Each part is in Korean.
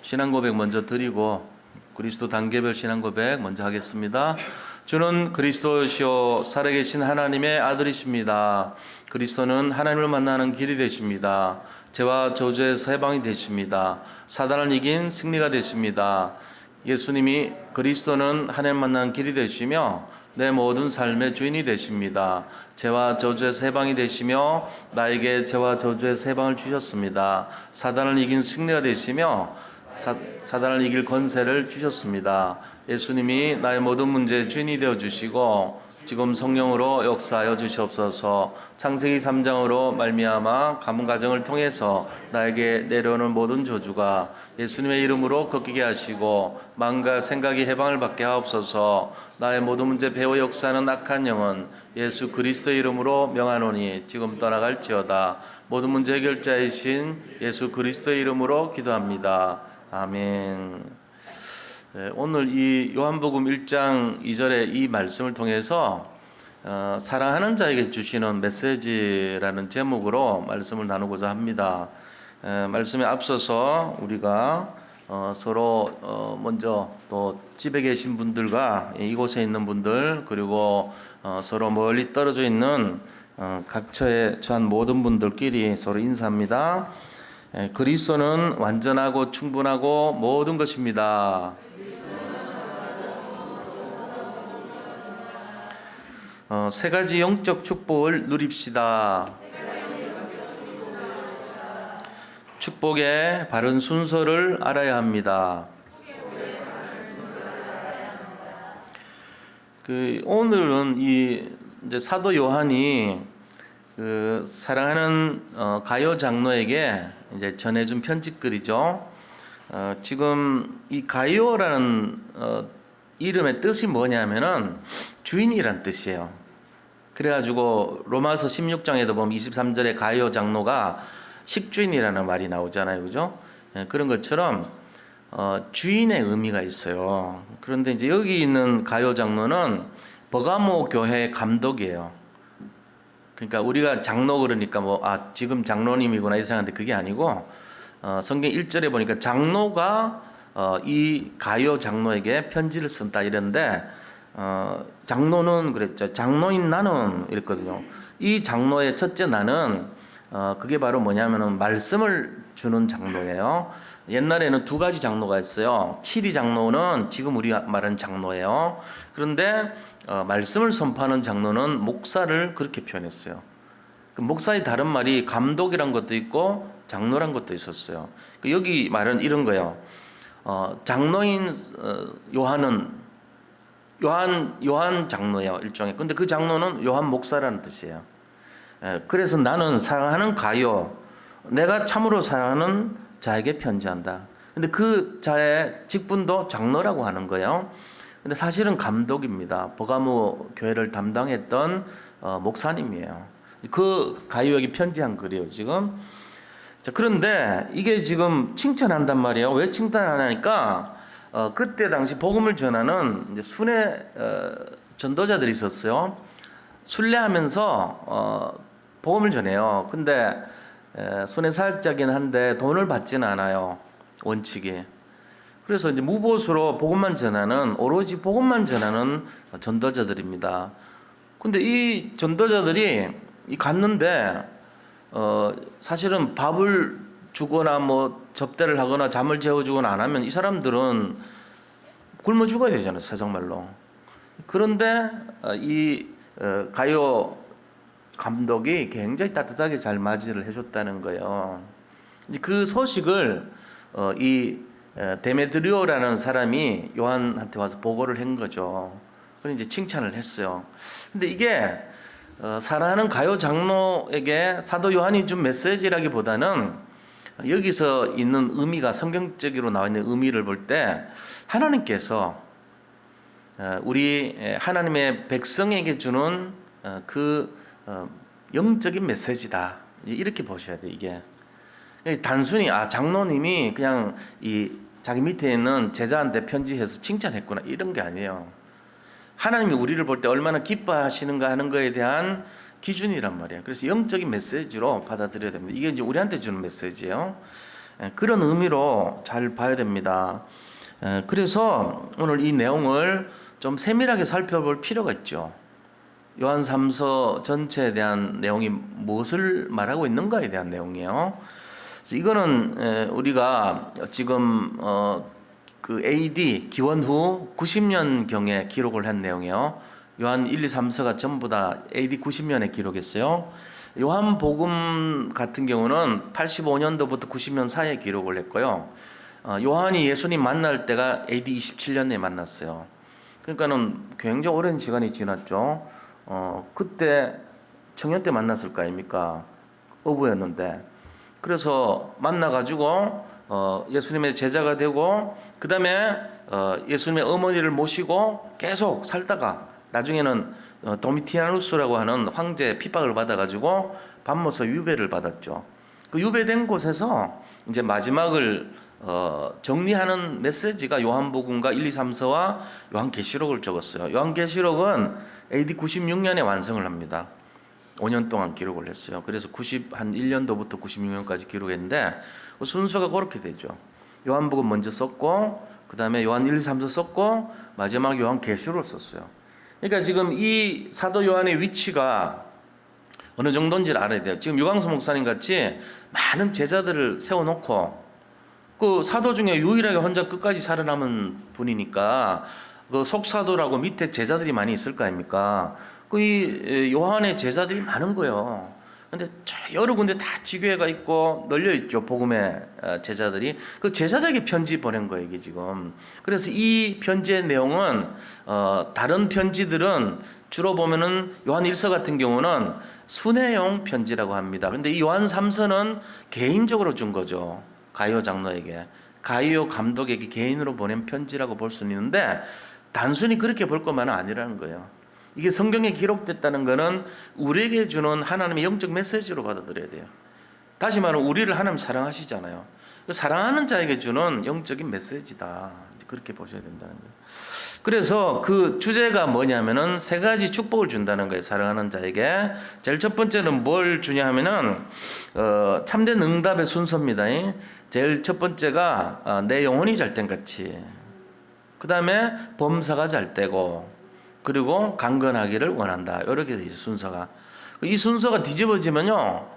신앙 고백 먼저 드리고 그리스도 단계별 신앙 고백 먼저 하겠습니다. 주는 그리스도시요 살아계신 하나님의 아들이십니다. 그리스도는 하나님을 만나는 길이 되십니다. 죄와 저주에서 해방이 되십니다. 사단을 이긴 승리가 되십니다. 예수님이 그리스도는 하나님 만나는 길이 되시며 내 모든 삶의 주인이 되십니다. 죄와 저주에서 해방이 되시며 나에게 죄와 저주에서 해방을 주셨습니다. 사단을 이긴 승리가 되시며 사단을 이길 권세를 주셨습니다. 예수님이 나의 모든 문제의 주인이 되어주시고 지금 성령으로 역사하여 주시옵소서. 창세기 3장으로 말미암아 가문 가정을 통해서 나에게 내려오는 모든 저주가 예수님의 이름으로 꺾이게 하시고 마음과 생각이 해방을 받게 하옵소서. 나의 모든 문제 배후 역사하는 악한 영은 예수 그리스도의 이름으로 명하노니 지금 떠나갈지어다. 모든 문제 해결자이신 예수 그리스도의 이름으로 기도합니다. 아멘. 오늘 이 요한복음 1장 2절의 이 말씀을 통해서 사랑하는 자에게 주시는 메시지라는 제목으로 말씀을 나누고자 합니다. 말씀에 앞서서 우리가 서로 먼저 또 집에 계신 분들과 이곳에 있는 분들 그리고 서로 멀리 떨어져 있는 각처에 처한 모든 분들끼리 서로 인사합니다. 그리스도는 완전하고 충분하고 모든 것입니다. 세 가지 영적 축복을 누립시다. 축복의 바른 순서를 알아야 합니다. 오늘은 이제 사도 요한이 사랑하는 가요 장로에게 이제 전해준 편지글이죠. 지금 이 가요라는 이름의 뜻이 뭐냐면은 주인이란 뜻이에요. 그래가지고 로마서 16장에도 보면 23절에 가요 장로가 식주인이라는 말이 나오잖아요, 그죠? 그런 것처럼 주인의 의미가 있어요. 그런데 이제 여기 있는 가요 장로는 버가모 교회 감독이에요. 그러니까 우리가 장로 그러니까 지금 장로님이구나 이 생각하는데 그게 아니고 성경 1절에 보니까 장로가 이 가요 장로에게 편지를 쓴다 이랬는데 장로는 그랬죠. 장로인 나는 이랬거든요. 이 장로의 첫째 나는 그게 바로 뭐냐면은 말씀을 주는 장로예요. 옛날에는 두 가지 장로가 있어요. 칠이 장로는 지금 우리가 말하는 장로예요. 그런데 말씀을 선포하는 장로는 목사를 그렇게 표현했어요. 그 목사의 다른 말이 감독이란 것도 있고 장로란 것도 있었어요. 여기 말은 이런 거예요. 장로인 요한은 요한 장로예요, 일종의. 근데 그 장로는 요한 목사라는 뜻이에요. 그래서 나는 사랑하는 가요, 내가 참으로 사랑하는 자에게 편지한다. 근데 그 자의 직분도 장로라고 하는 거예요. 근데 사실은 감독입니다. 버가모 교회를 담당했던 목사님이에요. 그 가요에게 편지한 글이에요, 지금. 자, 그런데 이게 지금 칭찬한단 말이에요. 왜 칭찬하냐니까 그때 당시 복음을 전하는 이제 순회 전도자들이 있었어요. 순례하면서 복음을 전해요. 근데 순회 사역자긴 한데 돈을 받지는 않아요, 원칙이. 그래서 이제 무보수로 복음만 전하는, 오로지 복음만 전하는 전도자들입니다. 근데 이 전도자들이 갔는데 사실은 밥을 주거나 접대를 하거나 잠을 재워주거나 안 하면 이 사람들은 굶어 죽어야 되잖아요, 세상말로. 그런데 이 가요 감독이 굉장히 따뜻하게 잘 맞이를 해줬다는 거예요. 그 소식을 이 데메드리오라는 사람이 요한한테 와서 보고를 한 거죠. 그래서 이제 칭찬을 했어요. 근데 이게 사랑하는 가요 장로에게 사도 요한이 준 메시지라기보다는 여기서 있는 의미가, 성경적으로 나와 있는 의미를 볼 때 하나님께서 우리 하나님의 백성에게 주는 그 영적인 메시지다, 이렇게 보셔야 돼요. 이게 단순히 장로님이 그냥 자기 밑에 있는 제자한테 편지해서 칭찬했구나 이런 게 아니에요. 하나님이 우리를 볼 때 얼마나 기뻐하시는가 하는 거에 대한 기준이란 말이에요. 그래서 영적인 메시지로 받아들여야 됩니다. 이게 이제 우리한테 주는 메시지예요. 그런 의미로 잘 봐야 됩니다. 그래서 오늘 이 내용을 좀 세밀하게 살펴볼 필요가 있죠. 요한 3서 전체에 대한 내용이 무엇을 말하고 있는가에 대한 내용이에요. 그래서 이거는 우리가 지금 그 AD 기원 후 90년 경에 기록을 한 내용이에요. 요한 1, 2, 3서가 전부 다 AD 90년에 기록했어요. 요한복음 같은 경우는 85년도부터 90년 사이에 기록을 했고요. 요한이 예수님 만날 때가 AD 27년에 만났어요. 그러니까는 굉장히 오랜 시간이 지났죠. 그때 청년 때 만났을 거 아닙니까? 어부였는데. 그래서 만나가지고 예수님의 제자가 되고 그 다음에 예수님의 어머니를 모시고 계속 살다가 나중에는 도미티아누스라고 하는 황제 핍박을 받아가지고 밤모서 유배를 받았죠. 그 유배된 곳에서 이제 마지막을 정리하는 메시지가 요한복음과 1, 2, 3서와 요한계시록을 적었어요. 요한계시록은 AD 96년에 완성을 합니다. 5년 동안 기록을 했어요. 그래서 91년도부터 96년까지 기록했는데 그 순서가 그렇게 되죠. 요한복음 먼저 썼고 그 다음에 요한 1, 2, 3서 썼고 마지막 요한계시록을 썼어요. 그러니까 지금 이 사도 요한의 위치가 어느 정도인지를 알아야 돼요. 지금 유광수 목사님 같이 많은 제자들을 세워놓고 그 사도 중에 유일하게 혼자 끝까지 살아남은 분이니까 그 속사도라고 밑에 제자들이 많이 있을 거 아닙니까? 이 요한의 제자들이 많은 거예요. 근데 여러 군데 다 지교회가 있고 널려 있죠. 복음의 제자들이 그 제자들에게 편지 보낸 거예요, 이게 지금. 그래서 이 편지의 내용은 다른 편지들은 주로 보면은 요한 1서 같은 경우는 순회용 편지라고 합니다. 근데 이 요한 3서는 개인적으로 준 거죠. 가이오 장로에게, 가이오 감독에게 개인으로 보낸 편지라고 볼 수는 있는데 단순히 그렇게 볼 것만은 아니라는 거예요. 이게 성경에 기록됐다는 것은 우리에게 주는 하나님의 영적 메시지로 받아들여야 돼요. 다시 말하면 우리를 하나님 사랑하시잖아요. 사랑하는 자에게 주는 영적인 메시지다. 그렇게 보셔야 된다는 거예요. 그래서 그 주제가 뭐냐면은 세 가지 축복을 준다는 거예요. 사랑하는 자에게. 제일 첫 번째는 뭘 주냐 하면은 참된 응답의 순서입니다. 제일 첫 번째가 내 영혼이 잘된 같이. 그 다음에 범사가 잘 되고 그리고 강건하기를 원한다. 이렇게 돼 있어요, 순서가. 이 순서가 뒤집어지면요,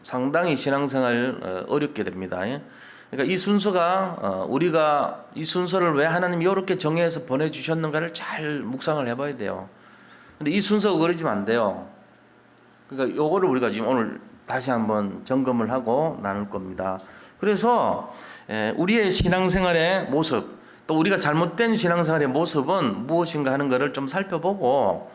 상당히 신앙생활 어렵게 됩니다. 그러니까 이 순서가 우리가 이 순서를 왜 하나님이 이렇게 정해서 보내주셨는가를 잘 묵상을 해봐야 돼요. 근데 이 순서가 그러지면 안 돼요. 그러니까 요거를 우리가 지금 오늘 다시 한번 점검을 하고 나눌 겁니다. 그래서 우리의 신앙생활의 모습, 또 우리가 잘못된 신앙생활의 모습은 무엇인가 하는 것을 좀 살펴보고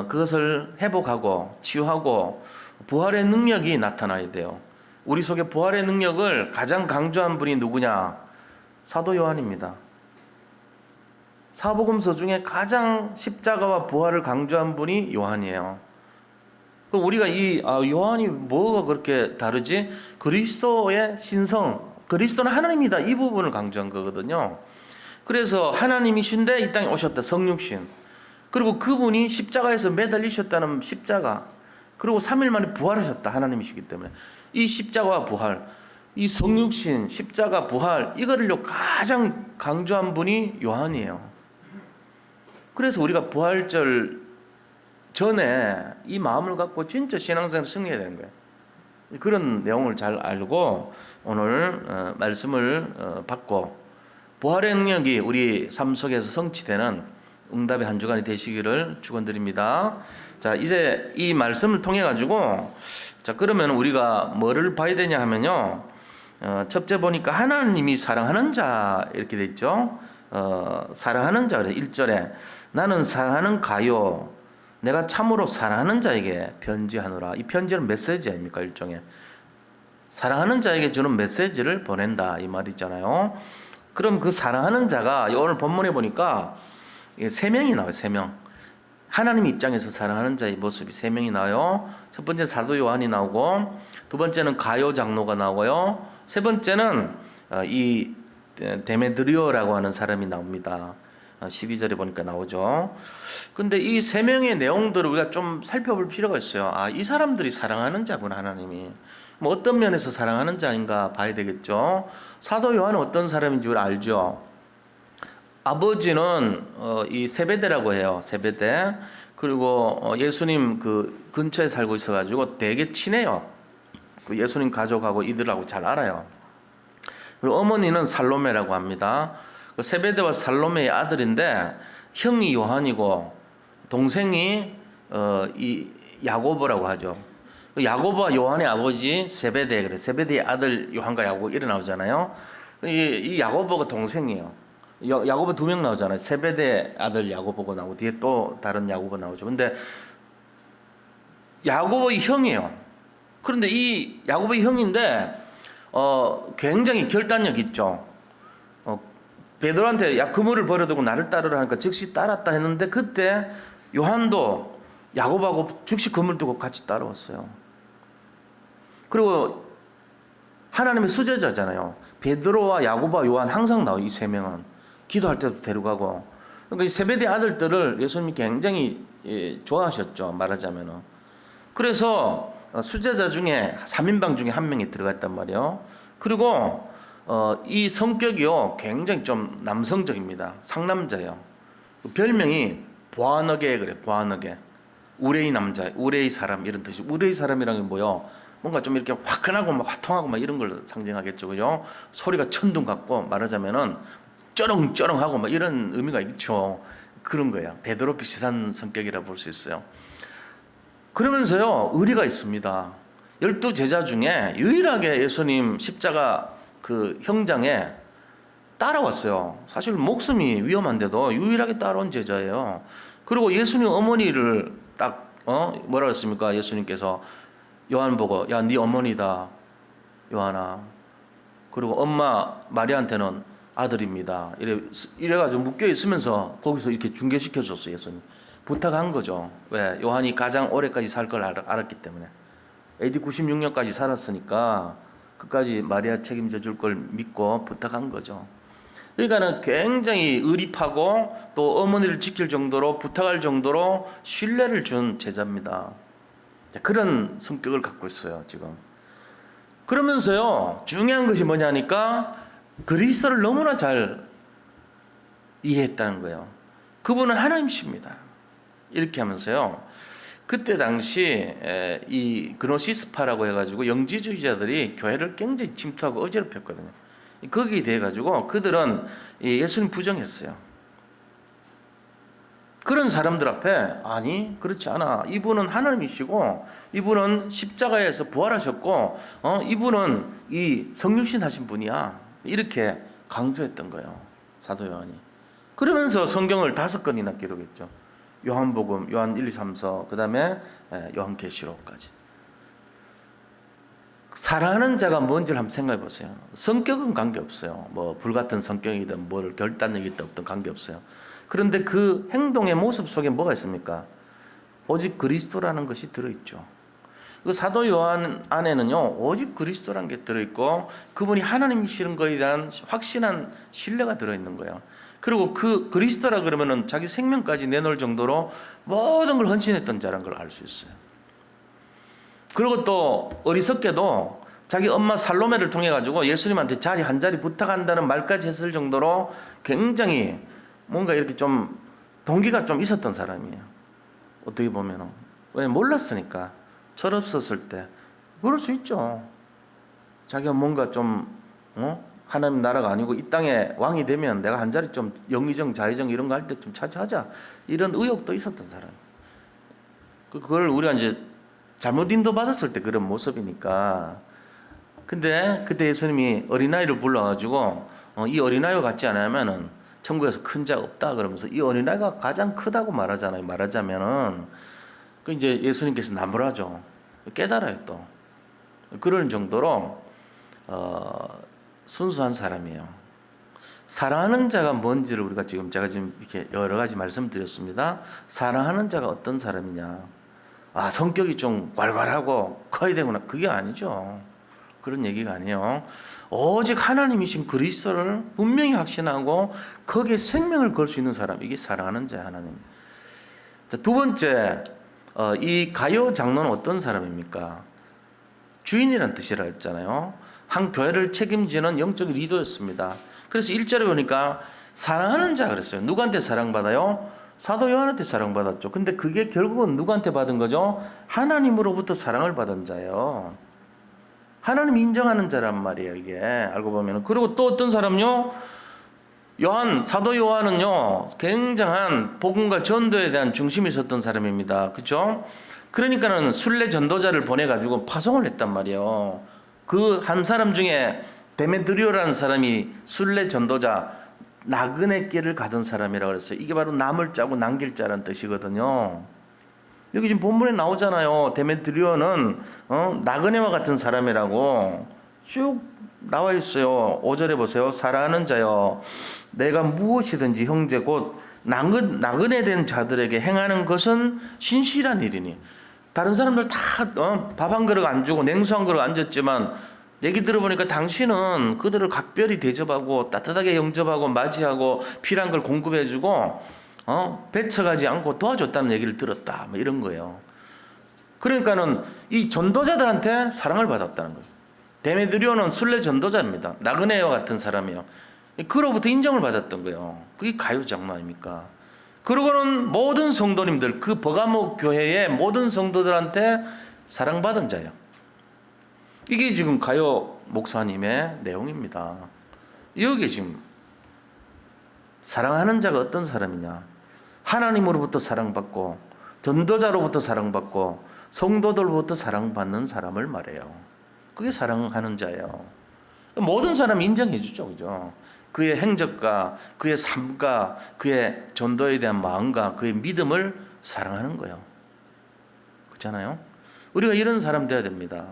그것을 회복하고 치유하고 부활의 능력이 나타나야 돼요. 우리 속에 부활의 능력을 가장 강조한 분이 누구냐? 사도 요한입니다. 사복음서 중에 가장 십자가와 부활을 강조한 분이 요한이에요. 우리가 요한이 뭐가 그렇게 다르지? 그리스도의 신성, 그리스도는 하나님이다, 이 부분을 강조한 거거든요. 그래서 하나님이신데 이 땅에 오셨다, 성육신. 그리고 그분이 십자가에서 매달리셨다는 십자가, 그리고 3일 만에 부활하셨다, 하나님이시기 때문에. 이 십자가와 부활, 이 성육신, 십자가, 부활, 이거를 가장 강조한 분이 요한이에요. 그래서 우리가 부활절 전에 이 마음을 갖고 진짜 신앙생활을 승리해야 되는 거예요. 그런 내용을 잘 알고 오늘 말씀을 받고 부활의 능력이 우리 삶 속에서 성취되는 응답의 한 주간이 되시기를 축원드립니다. 자, 이제 이 말씀을 통해 가지고 자, 그러면 우리가 뭐를 봐야 되냐 하면요. 첫째 보니까 하나님이 사랑하는 자 이렇게 돼 있죠. 사랑하는 자, 1절에 나는 사랑하는 가요. 내가 참으로 사랑하는 자에게 편지하노라. 이 편지는 메시지 아닙니까? 일종의 사랑하는 자에게 주는 메시지를 보낸다 이 말이잖아요. 그럼 그 사랑하는 자가 오늘 본문에 보니까 3명이 나와요. 3명. 하나님 입장에서 사랑하는 자의 모습이 3명이 나와요. 첫 번째 사도 요한이 나오고, 두 번째는 가요 장로가 나오고요. 세 번째는 이 데메드리오라고 하는 사람이 나옵니다. 12절에 보니까 나오죠. 근데 이 3명의 내용들을 우리가 좀 살펴볼 필요가 있어요. 이 사람들이 사랑하는 자구나, 하나님이. 뭐 어떤 면에서 사랑하는 자인가 봐야 되겠죠. 사도 요한은 어떤 사람인 줄 알죠. 아버지는 이 세베대라고 해요. 세베대. 그리고 예수님 그 근처에 살고 있어가지고 되게 친해요. 그 예수님 가족하고 이들하고 잘 알아요. 그리고 어머니는 살로메라고 합니다. 그 세베대와 살로메의 아들인데 형이 요한이고 동생이 이 야고보라고 하죠. 야고보와 요한의 아버지 세베대, 그래 세베대의 아들 요한과 야고보 이래 나오잖아요. 이 야고보가 동생이에요. 야고보 2명 나오잖아요. 세베대 아들 야고보가 나오고 뒤에 또 다른 야고보 나오죠. 근데 야고보의 형이에요. 그런데 이 야고보의 형인데 굉장히 결단력 있죠. 베드로한테 야 그물을 버려두고 나를 따르라 하니까 즉시 따랐다 했는데 그때 요한도 야고보하고 즉시 그물 두고 같이 따라왔어요. 그리고 하나님의 수제자잖아요. 베드로와 야고보와 요한 항상 나와요. 이 세 명은 기도할 때도 데려가고. 그러니까 이 세베대 아들들을 예수님이 굉장히 좋아하셨죠. 말하자면은. 그래서 수제자 중에 3인방 중에 한 명이 들어갔단 말이에요. 그리고 이 성격이요 굉장히 좀 남성적입니다. 상남자예요. 별명이 보아너게 그래. 보아너게. 우레의 남자, 우레의 사람 이런 뜻이. 우레의 사람이라는 게 뭐요? 뭔가 좀 이렇게 화끈하고 막 화통하고 막 이런 걸 상징하겠죠, 그죠? 소리가 천둥 같고 말하자면은 쩌렁쩌렁하고 막 이런 의미가 있죠. 그런 거예요. 베드로 비슷한 성격이라 볼 수 있어요. 그러면서요 의리가 있습니다. 12 제자 중에 유일하게 예수님 십자가 그 형장에 따라왔어요. 사실 목숨이 위험한데도 유일하게 따라온 제자예요. 그리고 예수님 어머니를 딱 뭐라 그랬습니까? 예수님께서 요한 보고 야 네 어머니다 요한아. 그리고 엄마 마리아한테는 아들입니다. 이래가지고 묶여 있으면서 거기서 이렇게 중개시켜 줬어요. 예수님 부탁한 거죠. 왜? 요한이 가장 오래까지 살 걸 알았기 때문에. AD 96년까지 살았으니까 끝까지 마리아 책임져 줄 걸 믿고 부탁한 거죠. 그러니까는 굉장히 의리파고 또 어머니를 지킬 정도로 부탁할 정도로 신뢰를 준 제자입니다. 그런 성격을 갖고 있어요, 지금. 그러면서요, 중요한 것이 뭐냐니까 그리스도를 너무나 잘 이해했다는 거예요. 그분은 하나님이십니다. 이렇게 하면서요, 그때 당시 이 그노시스파라고 해가지고 영지주의자들이 교회를 굉장히 침투하고 어지럽혔거든요. 거기에 대해 가지고 그들은 예수님 부정했어요. 그런 사람들 앞에 아니 그렇지 않아. 이분은 하나님이시고 이분은 십자가에서 부활하셨고 이분은 이 성육신 하신 분이야. 이렇게 강조했던 거예요. 사도 요한이. 그러면서 성경을 5권이나 기록했죠. 요한복음, 요한 1, 2, 3서, 그 다음에 요한계시록까지. 사랑하는 자가 뭔지를 한번 생각해 보세요. 성격은 관계없어요. 뭐 불같은 성격이든 뭘 결단력이 있든 없든 관계없어요. 그런데 그 행동의 모습 속에 뭐가 있습니까? 오직 그리스도라는 것이 들어있죠. 그 사도 요한 안에는요 오직 그리스도라는 게 들어있고 그분이 하나님이시는 것에 대한 확신한 신뢰가 들어있는 거예요. 그리고 그 그리스도라 그러면은 자기 생명까지 내놓을 정도로 모든 걸 헌신했던 자라는 걸 알 수 있어요. 그리고 또 어리석게도 자기 엄마 살로메를 통해 가지고 예수님한테 자리 한 자리 부탁한다는 말까지 했을 정도로 굉장히 뭔가 이렇게 좀 동기가 좀 있었던 사람이에요. 어떻게 보면은. 왜? 몰랐으니까. 철없었을 때. 그럴 수 있죠. 자기가 뭔가 좀 하나님 나라가 아니고 이 땅에 왕이 되면 내가 한 자리 좀 영의정 자의정 이런 거 할 때 좀 차지하자. 이런 의욕도 있었던 사람. 그걸 우리가 이제 잘못 인도받았을 때 그런 모습이니까. 근데 그때 예수님이 어린아이를 불러가지고 이 어린아이와 같지 않으면은 천국에서 큰 자 없다 그러면서 이 어린아이가 가장 크다고 말하잖아요. 말하자면은 그 이제 예수님께서 나무라죠. 깨달아요 또. 그런 정도로 순수한 사람이에요. 사랑하는 자가 뭔지를 우리가 제가 지금 이렇게 여러 가지 말씀드렸습니다. 사랑하는 자가 어떤 사람이냐? 성격이 좀 괄괄하고 커야 되구나. 그게 아니죠. 그런 얘기가 아니에요. 오직 하나님이신 그리스도를 분명히 확신하고 거기에 생명을 걸 수 있는 사람, 이게 사랑하는 자의 하나님. 자, 두 번째, 이 가요 장로는 어떤 사람입니까? 주인이란 뜻이라 했잖아요. 한 교회를 책임지는 영적 리더였습니다. 그래서 1절에 보니까 사랑하는 자 그랬어요. 누구한테 사랑받아요? 사도 요한한테 사랑받았죠. 근데 그게 결국은 누구한테 받은 거죠? 하나님으로부터 사랑을 받은 자예요. 하나님 인정하는 자란 말이에요, 이게. 알고 보면. 그리고 또 어떤 사람요? 사도 요한은요, 굉장한 복음과 전도에 대한 중심이 있었던 사람입니다. 그렇죠? 그러니까는 순례 전도자를 보내가지고 파송을 했단 말이에요. 그 한 사람 중에 데메드리오라는 사람이 순례 전도자, 나그네 길을 가던 사람이라고 그랬어요. 이게 바로 남을 짜고 남길 자라는 뜻이거든요. 여기 지금 본문에 나오잖아요. 데메드리오는 나그네와 같은 사람이라고 쭉 나와 있어요. 5절에 보세요. 사랑하는 자여, 내가 무엇이든지 형제 곧 나그네 된 자들에게 행하는 것은 신실한 일이니. 다른 사람들 다 밥 한 그릇 안 주고 냉수 한 그릇 안 줬지만 얘기 들어보니까 당신은 그들을 각별히 대접하고 따뜻하게 영접하고 맞이하고 필요한 걸 공급해주고 배척하지 않고 도와줬다는 얘기를 들었다. 뭐 이런 거예요. 그러니까는 이 전도자들한테 사랑을 받았다는 거예요. 데메드리오는 순례 전도자입니다. 나그네와 같은 사람이에요. 그로부터 인정을 받았던 거예요. 그게 가요 장로 아닙니까? 그러고는 모든 성도님들, 그 버가모 교회의 모든 성도들한테 사랑받은 자예요. 이게 지금 가요 목사님의 내용입니다. 여기 지금 사랑하는 자가 어떤 사람이냐? 하나님으로부터 사랑받고 전도자로부터 사랑받고 성도들로부터 사랑받는 사람을 말해요. 그게 사랑하는 자예요. 모든 사람이 인정해 주죠. 그죠? 그의 행적과 그의 삶과 그의 전도에 대한 마음과 그의 믿음을 사랑하는 거예요. 그렇잖아요? 우리가 이런 사람 돼야 됩니다.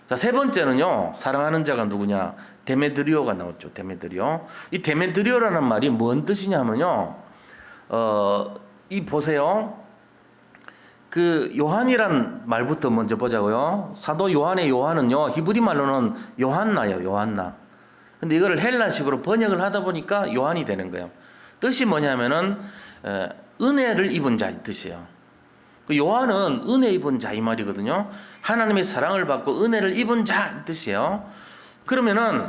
자, 세 번째는요. 사랑하는 자가 누구냐? 데메드리오가 나왔죠. 데메드리오. 이 데메드리오라는 말이 뭔 뜻이냐면요. 이 보세요. 그 요한이란 말부터 먼저 보자고요. 사도 요한의 요한은요. 히브리 말로는 요한나예요. 요한나. 근데 이거를 헬라식으로 번역을 하다 보니까 요한이 되는 거예요. 뜻이 뭐냐면은 은혜를 입은 자 이 뜻이에요. 그 요한은 은혜 입은 자 이 말이거든요. 하나님의 사랑을 받고 은혜를 입은 자 이 뜻이에요. 그러면은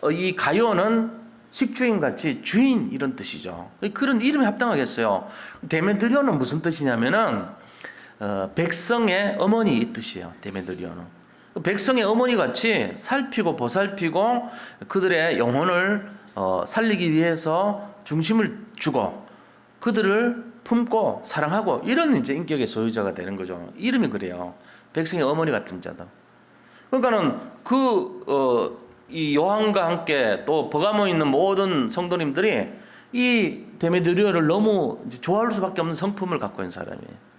이 가요는 식주인 같이 주인 이런 뜻이죠. 그런 이름이 합당하겠어요. 데메드리오는 무슨 뜻이냐면은 백성의 어머니 이 뜻이에요. 데메드리오는 백성의 어머니 같이 살피고 보살피고 그들의 영혼을 살리기 위해서 중심을 주고 그들을 품고 사랑하고 이런 이제 인격의 소유자가 되는 거죠. 이름이 그래요. 백성의 어머니 같은 자다. 그러니까는 이 요한과 함께 또 버가모에 있는 모든 성도님들이 이 데메드리오를 너무 이제 좋아할 수밖에 없는 성품을 갖고 있는 사람이에요.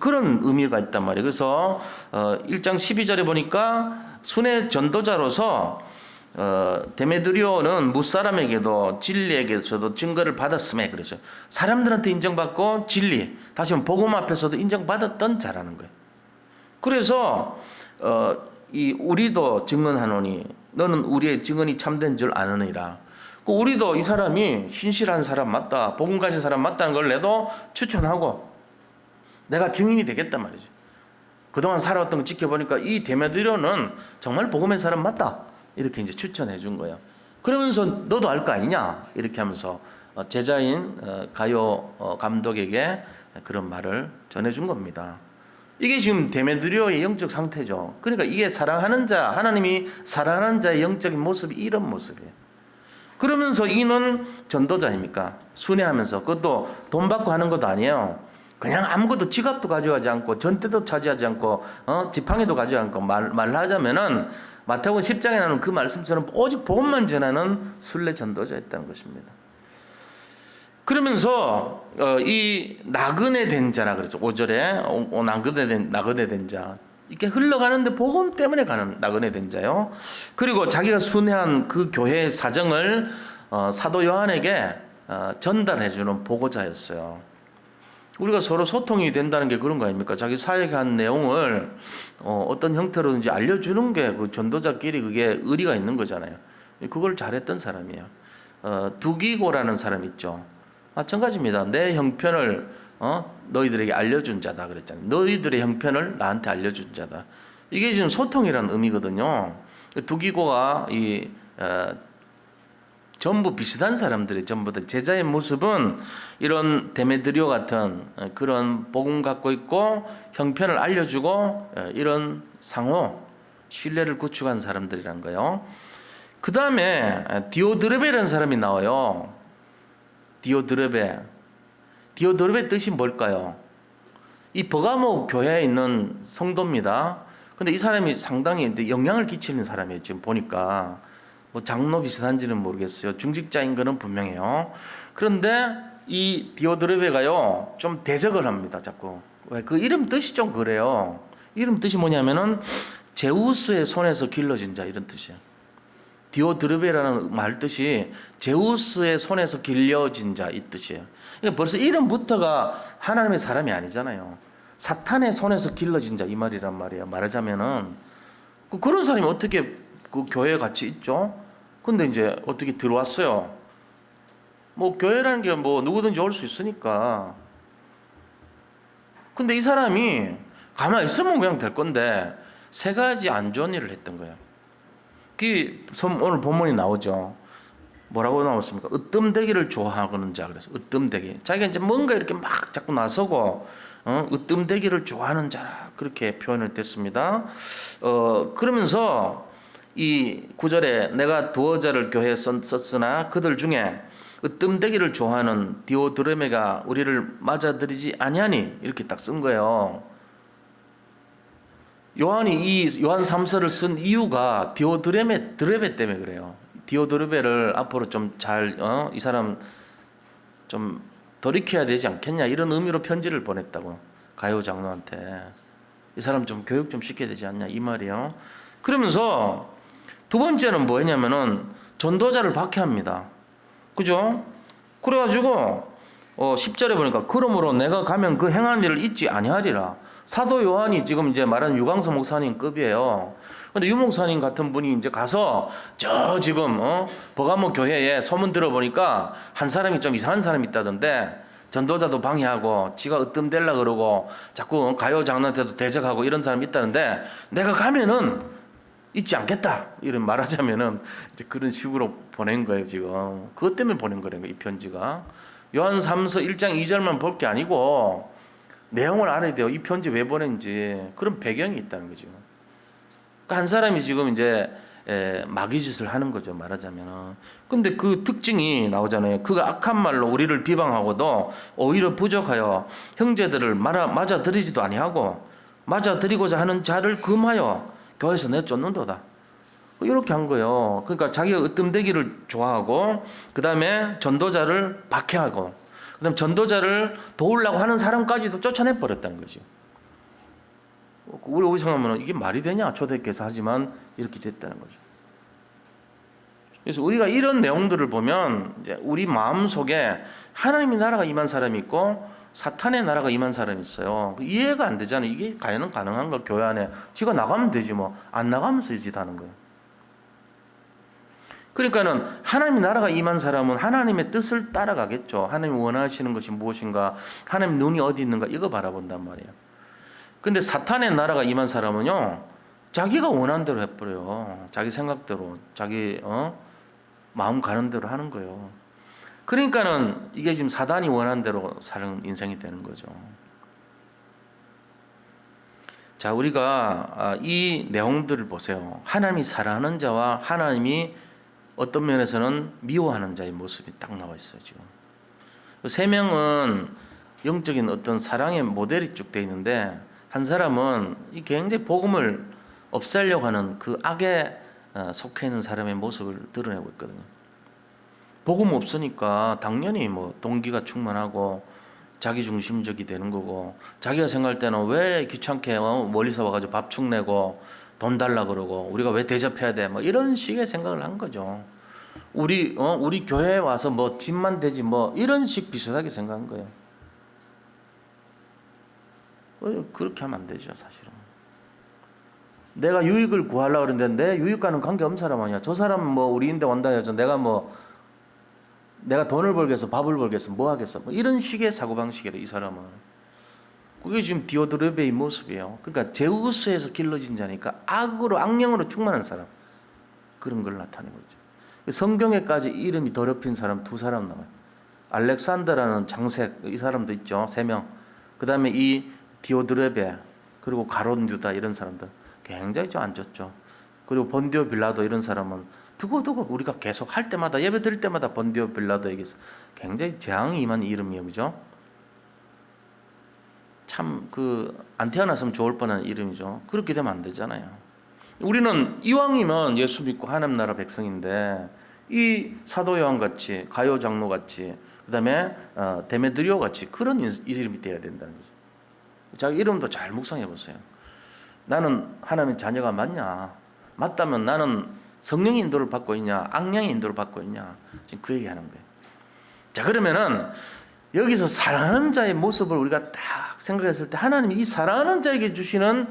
그런 의미가 있단 말이에요. 그래서 1장 12절에 보니까 순회 전도자로서 데메드리오는 무사람에게도 진리에게서도 증거를 받았음에 그래서 사람들한테 인정받고 진리 다시 한번 복음 앞에서도 인정받았던 자라는 거예요. 그래서 우리도 증언하노니 너는 우리의 증언이 참된 줄 아느니라. 우리도 이 사람이 신실한 사람 맞다, 복음 가진 사람 맞다는 걸 내도 추천하고 내가 증인이 되겠단 말이죠. 그동안 살아왔던 거 지켜보니까 이 데메드리오는 정말 복음의 사람 맞다. 이렇게 이제 추천해 준 거예요. 그러면서 너도 알 거 아니냐? 이렇게 하면서 제자인 가요 감독에게 그런 말을 전해 준 겁니다. 이게 지금 데메드리오의 영적 상태죠. 그러니까 이게 사랑하는 자, 하나님이 사랑하는 자의 영적인 모습이 이런 모습이에요. 그러면서 이는 전도자입니까? 순회하면서 그것도 돈 받고 하는 것도 아니에요. 그냥 아무것도 지갑도 가져가지 않고 전대도 차지하지 않고 지팡이도 가져가지 않고 말하자면은 마태복음 10장에 나오는 그 말씀처럼 오직 복음만 전하는 순례 전도자였다는 것입니다. 그러면서 이 나그네 된 자라 그랬죠. 5절에 나그네 된 자. 이렇게 흘러가는데 복음 때문에 가는 나그네 된 자요. 그리고 자기가 순회한 그 교회의 사정을 사도 요한에게 전달해 주는 보고자였어요. 우리가 서로 소통이 된다는 게 그런 거 아닙니까? 자기 사역한 내용을 어떤 형태로든지 알려주는 게 그 전도자끼리 그게 의리가 있는 거잖아요. 그걸 잘했던 사람이에요. 두기고라는 사람 있죠. 마찬가지입니다. 내 형편을 너희들에게 알려준 자다 그랬잖아요. 너희들의 형편을 나한테 알려준 자다. 이게 지금 소통이라는 의미거든요. 두 기고가 전부 비슷한 사람들이 전부 다 제자의 모습은 이런 데메드리오 같은 그런 복음 갖고 있고 형편을 알려주고 이런 상호 신뢰를 구축한 사람들이란 거예요. 그 다음에 디오드르베라는 사람이 나와요. 디오드르베 뜻이 뭘까요? 이 버가모 교회에 있는 성도입니다. 근데 이 사람이 상당히 영향을 끼치는 사람이에요. 지금 보니까 뭐 장로 비슷한지는 모르겠어요. 중직자인 거는 분명해요. 그런데 이 디오드르베가요 좀 대적을 합니다. 자꾸 왜? 그 이름 뜻이 좀 그래요. 이름 뜻이 뭐냐면은 제우스의 손에서 길러진 자 이런 뜻이에요. 디오드르베라는 말 뜻이 제우스의 손에서 길려진 자 이 뜻이에요. 그러니까 벌써 이름부터가 하나님의 사람이 아니잖아요. 사탄의 손에서 길러진 자 이 말이란 말이에요. 말하자면은 그런 사람이 어떻게 그 교회에 같이 있죠? 근데 이제 어떻게 들어왔어요? 뭐 교회라는 게 뭐 누구든지 올 수 있으니까. 근데 이 사람이 가만히 있으면 그냥 될 건데 세 가지 안 좋은 일을 했던 거예요. 그 오늘 본문이 나오죠. 뭐라고 나왔습니까? 으뜸되기를 좋아하는 자. 그래서 으뜸되기. 자기가 이제 뭔가 이렇게 막 자꾸 나서고 으뜸되기를 좋아하는 자라 그렇게 표현을 됐습니다. 그러면서 이 9절에 내가 두어 자를 교회에 썼으나 그들 중에 으뜸되기를 좋아하는 디오드레메가 우리를 맞아들이지 아니하니 이렇게 딱 쓴 거예요. 요한이 이 요한 3서를 쓴 이유가 디오드레메 때문에 그래요. 디오드레베를 앞으로 좀 잘 이 사람 좀 돌이켜야 되지 않겠냐 이런 의미로 편지를 보냈다고 가요 장로한테. 이 사람 좀 교육 좀 시켜야 되지 않냐 이 말이에요. 그러면서 두 번째는 뭐냐면은 전도자를 박해합니다. 그죠? 그래가지고 10절에 보니까 그러므로 내가 가면 그 행한 일을 잊지 아니하리라. 사도 요한이 지금 이제 말하는 유광수 목사님 급이에요. 근데 유 목사님 같은 분이 이제 가서 저 지금 버가모 교회에 소문 들어보니까 한 사람이 좀 이상한 사람이 있다던데 전도자도 방해하고 지가 으뜸될라 그러고 자꾸 가요 장로한테도 대적하고 이런 사람이 있다는데 내가 가면은 잊지 않겠다 이런 말하자면은 이제 그런 식으로 보낸 거예요. 지금 그것 때문에 보낸 거예요. 이 편지가 요한 3서 1장 2절만 볼 게 아니고 내용을 알아야 돼요. 이 편지 왜 보낸지 그런 배경이 있다는 거죠. 그러니까 한 사람이 지금 이제 마귀짓을 하는 거죠. 말하자면은. 근데 그 특징이 나오잖아요. 그가 악한 말로 우리를 비방하고도 오히려 부족하여 형제들을 맞아들이지도 아니하고 맞아들이고자 하는 자를 금하여 교회에서 내쫓는도다. 이렇게 한 거예요. 그러니까 자기가 으뜸되기를 좋아하고 그 다음에 전도자를 박해하고 그 다음에 전도자를 도우려고 하는 사람까지도 쫓아내버렸다는 거죠. 우리 생각하면 이게 말이 되냐? 초대교회에서 하지만 이렇게 됐다는 거죠. 그래서 우리가 이런 내용들을 보면 이제 우리 마음속에 하나님의 나라가 임한 사람이 있고 사탄의 나라가 임한 사람이 있어요. 이해가 안 되잖아요. 이게 과연 가능한 걸 교회 안에 지가 나가면 되지 뭐 안 나가면서 이 짓 하는 거예요. 그러니까는 하나님의 나라가 임한 사람은 하나님의 뜻을 따라가겠죠. 하나님이 원하시는 것이 무엇인가, 하나님 눈이 어디 있는가 이거 바라본단 말이에요. 근데 사탄의 나라가 임한 사람은요 자기가 원하는 대로 해버려요. 자기 생각대로 자기 마음 가는 대로 하는 거예요. 그러니까는 이게 지금 사단이 원하는 대로 사는 인생이 되는 거죠. 자, 우리가 이 내용들을 보세요. 하나님이 사랑하는 자와 하나님이 어떤 면에서는 미워하는 자의 모습이 딱 나와 있어요. 지금 세 명은 영적인 어떤 사랑의 모델이 쭉 되어 있는데 한 사람은 이 굉장히 복음을 없애려고 하는 그 악에 속해 있는 사람의 모습을 드러내고 있거든요. 복음 없으니까 당연히 뭐 동기가 충만하고 자기중심적이 되는 거고 자기가 생각할 때는 왜 귀찮게 멀리서 와가지고 밥 축내고 돈 달라 그러고 우리가 왜 대접해야 돼 뭐 이런 식의 생각을 한 거죠. 우리 교회에 와서 뭐 집만 되지 뭐 이런 식 비슷하게 생각한 거예요. 그렇게 하면 안 되죠. 사실은 내가 유익을 구하려고 그러는데 내 유익과는 관계없는 사람 아니야. 저 사람은 뭐 우리인데 온다 해서 내가 돈을 벌겠어 밥을 벌겠어 뭐 하겠어 뭐 이런 식의 사고방식이래 이 사람은. 그게 지금 디오드레베의 모습이에요. 그러니까 제우스에서 길러진 자니까 악으로 악령으로 충만한 사람, 그런 걸 나타내고 있죠. 성경에까지 이름이 더럽힌 사람 두 사람 나와요. 알렉산더라는 장색, 이 사람도 있죠. 3명. 그 다음에 이 디오드레베, 그리고 가롯 유다, 이런 사람들 굉장히 좀 안 좋죠. 그리고 본디오 빌라도, 이런 사람은 두고두고 우리가 계속 할 때마다, 예배 드릴 때마다 본디오 빌라도에게서 굉장히 재앙이 임한 이름이에요. 그죠? 참 안 태어났으면 좋을 뻔한 이름이죠. 그렇게 되면 안 되잖아요. 우리는 이왕이면 예수 믿고 하나님 나라 백성인데, 이 사도 요한 같이, 가요 장로 같이, 그다음에 데메드리오 같이 그런 이름이 돼야 된다는 거죠. 자기 이름도 잘 묵상해 보세요. 나는 하나님의 자녀가 맞냐? 맞다면 나는 성령의 인도를 받고 있냐? 악령의 인도를 받고 있냐? 지금 그 얘기하는 거예요. 자, 그러면은 여기서 사랑하는 자의 모습을 우리가 딱 생각했을 때, 하나님이 이 사랑하는 자에게 주시는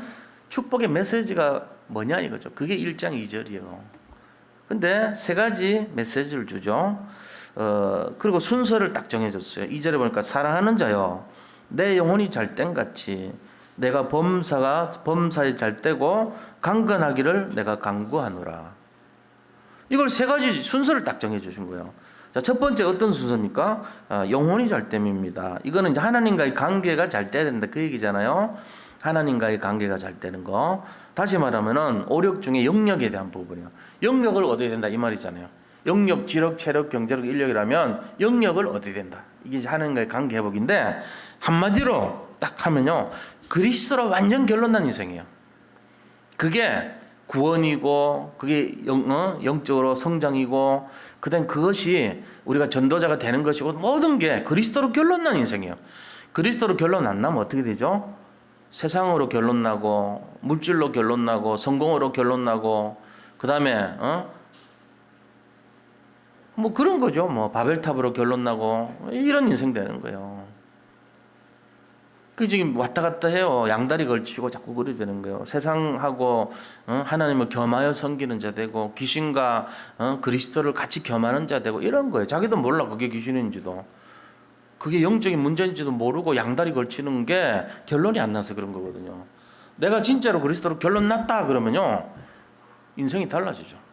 축복의 메시지가 뭐냐 이거죠. 그게 1장 2절이에요. 근데 3가지 메시지를 주죠. 그리고 순서를 딱 정해줬어요. 2절에 보니까 사랑하는 자여, 내 영혼이 잘된 같이 내가 범사에 잘되고 강건하기를 내가 간구하노라. 이걸 3가지 순서를 딱 정해주신 거예요. 자, 첫 번째 어떤 순서입니까? 영혼이 잘됨입니다. 이거는 이제 하나님과의 관계가 잘 돼야 된다, 그 얘기잖아요. 하나님과의 관계가 잘 되는 거. 다시 말하면은 오력 중에 영력에 대한 부분이에요. 영력을 얻어야 된다, 이 말이잖아요. 영력, 지력, 체력, 경제력, 인력이라면 영력을 얻어야 된다. 이게 이제 하나님과의 관계 회복인데, 한마디로 딱 하면요, 그리스도로 완전 결론난 인생이에요. 그게 구원이고, 그게 영적으로 성장이고, 그다음 그것이 우리가 전도자가 되는 것이고, 모든 게 그리스도로 결론난 인생이에요. 그리스도로 결론 안 나면 어떻게 되죠? 세상으로 결론나고, 물질로 결론나고, 성공으로 결론나고, 그 다음에 뭐 그런 거죠. 뭐 바벨탑으로 결론나고, 이런 인생 되는 거예요. 그 지금 왔다 갔다 해요. 양다리 걸치고 자꾸 그래 되는 거예요. 세상하고 하나님을 겸하여 섬기는 자 되고, 귀신과 그리스도를 같이 겸하는 자 되고, 이런 거예요. 자기도 몰라 그게 귀신인지도, 그게 영적인 문제인지도 모르고 양다리 걸치는 게 결론이 안 나서 그런 거거든요. 내가 진짜로 그리스도로 결론 났다 그러면요, 인생이 달라지죠.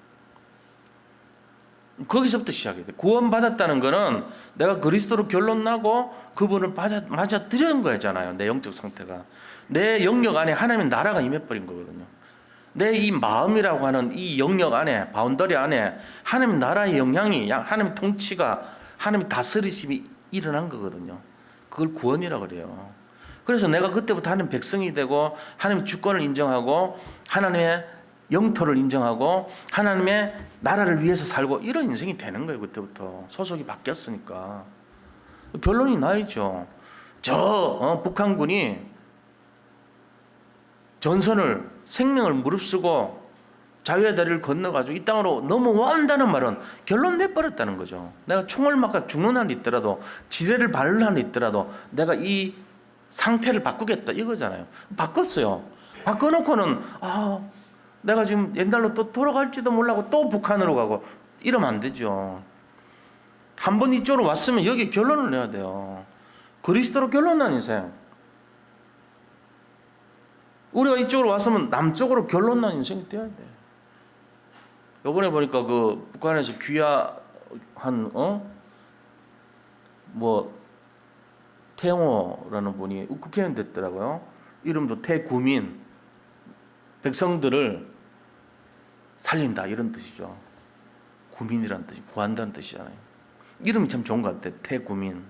거기서부터 시작해야 돼. 구원받았다는 거는 내가 그리스도로 결론 나고 그분을 맞아 들여온 거잖아요. 내 영적 상태가, 내 영역 안에 하나님의 나라가 임해버린 거거든요. 내 이 마음이라고 하는 이 영역 안에, 바운더리 안에 하나님의 나라의 영향이, 하나님의 통치가, 하나님의 다스리심이 일어난 거거든요. 그걸 구원이라고 그래요. 그래서 내가 그때부터 하나님 백성이 되고, 하나님의 주권을 인정하고, 하나님의 영토를 인정하고, 하나님의 나라를 위해서 살고, 이런 인생이 되는 거예요. 그때부터 소속이 바뀌었으니까. 결론이 나야죠. 북한군이 전선을, 생명을 무릅쓰고 자유의 다리를 건너가지고 이 땅으로 넘어온다는 말은 결론 내버렸다는 거죠. 내가 총을 맞아 죽는 한이 있더라도, 지뢰를 밟는 한이 있더라도 내가 이 상태를 바꾸겠다, 이거잖아요. 바꿨어요. 바꿔놓고는 내가 지금 옛날로 또 돌아갈지도 몰라고 또 북한으로 가고, 이러면 안 되죠. 한번 이쪽으로 왔으면 여기 결론을 내야 돼요. 그리스도로 결론난 인생. 우리가 이쪽으로 왔으면 남쪽으로 결론난 인생이 돼야 돼. 요번에 보니까 그 북한에서 귀화한 태영호라는 분이 국회의원 됐더라고요. 이름도 태구민, 백성들을 살린다, 이런 뜻이죠. 구민이라는 뜻이, 구한다는 뜻이잖아요. 이름이 참 좋은 것 같아, 태구민.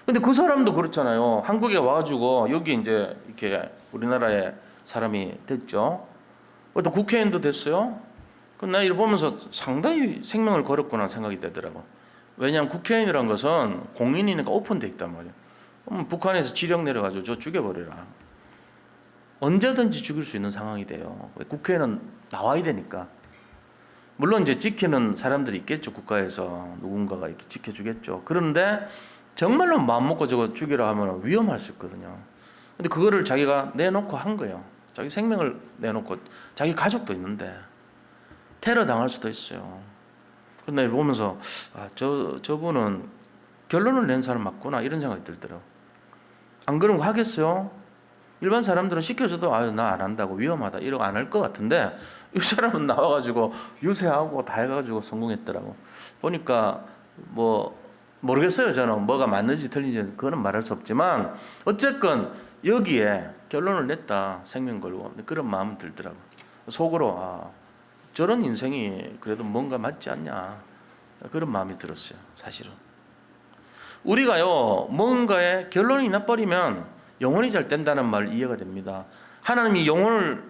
근데 그 사람도 그렇잖아요. 한국에 와가지고 여기 이제 이렇게 우리나라의 사람이 됐죠. 또 국회의원도 됐어요. 나 이걸 보면서 상당히 생명을 걸었구나 생각이 되더라고. 왜냐하면 국회의원이란 것은 공인이니까 오픈돼 있단 말이에요. 그럼 북한에서 지령 내려가지고 저 죽여버려라, 언제든지 죽일 수 있는 상황이 돼요. 국회의원은 나와야 되니까. 물론 이제 지키는 사람들이 있겠죠. 국가에서 누군가가 이렇게 지켜주겠죠. 그런데 정말로 마음 먹고 저거 죽이라 하면 위험할 수 있거든요. 근데 그거를 자기가 내놓고 한 거예요. 자기 생명을 내놓고, 자기 가족도 있는데 테러 당할 수도 있어요. 그런데 보면서 저분은 결론을 낸 사람 맞구나, 이런 생각이 들더라고요. 안 그러면 하겠어요? 일반 사람들은 시켜줘도 아유 나 안 한다고 위험하다 이러고 안 할 것 같은데 이 사람은 나와가지고 유세하고 다 해가지고 성공했더라고. 보니까 뭐 모르겠어요. 저는 뭐가 맞는지 틀린지 그거는 말할 수 없지만 어쨌건 여기에 결론을 냈다. 생명 걸고 그런 마음이 들더라고. 속으로 저런 인생이 그래도 뭔가 맞지 않냐 그런 마음이 들었어요. 사실은 우리가요 뭔가에 결론이 나버리면 영혼이 잘 된다는 말 이해가 됩니다. 하나님이 영혼을